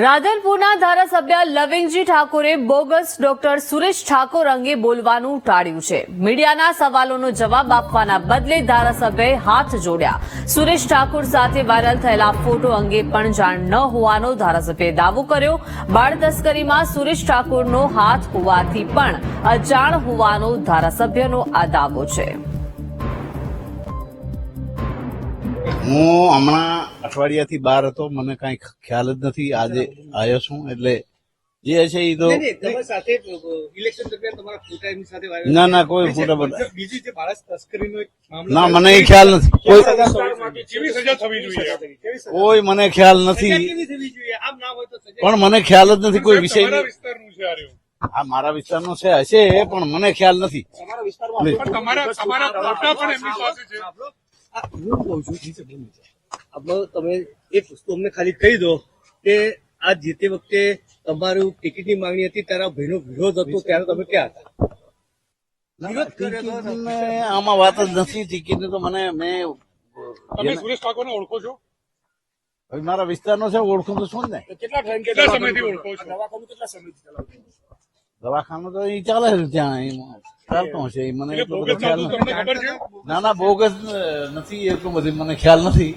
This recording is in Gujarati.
રાધનપુરના ધારાસભ્ય લવિંગજી ઠાકોરે બોગસ ડોક્ટર સુરેશ ઠાકોર અંગે બોલવાનું ટાળ્યું છે। મીડિયાના સવાલોનો જવાબ આપવાના બદલે ધારાસભ્યએ હાથ જોડ્યા। સુરેશ ઠાકોર સાથે વાયરલ થયેલા ફોટો અંગે પણ જાણ ન હોવાનો ધારાસભ્યએ દાવો કર્યો। બાળ તસ્કરીમાં સુરેશ ઠાકોરનો હાથ હોવાથી પણ અજાણ હોવાનો ધારાસભ્યનો આ દાવો છે। હું હમણાં અઠવાડિયાથી બહાર હતો, મને કઈ ખ્યાલ જ નથી। આજે આવ્યો છું એટલે જે છે એ તો ના ના કોઈ ફોટા બધા ના મને એ ખ્યાલ નથી, કોઈ મને ખ્યાલ નથી, પણ મને ખ્યાલ જ નથી કોઈ વિષય। આ મારા વિસ્તારનો છે હશે પણ મને ખ્યાલ નથી। તમે એક વસ્તુ અમને ખાલી કહી દો કે આ જે તે વખતે તમારું ટિકિટની માંગણી હતી ત્યારે ભાઈનો વિરોધ હતો ત્યારે તમે ક્યાં હતા? આમાં વાત જ નથી। ટિકિટ તો મને તમે સુરેશ ઠાકોરને ઓળખો છો? મારા વિસ્તારનો છે, ઓળખું તો છું ને। કેટલા સમયથી ઓળખો છો? કેટલા સમયથી ચલાવો? દવાખાનું તો એ ચાલે છે, ત્યાં ચાલતો હશે મને એટલો બધો ખ્યાલ નથી। તમને ખબર છે? ના ના બોગસ નથી એટલું બધી મને ખ્યાલ નથી।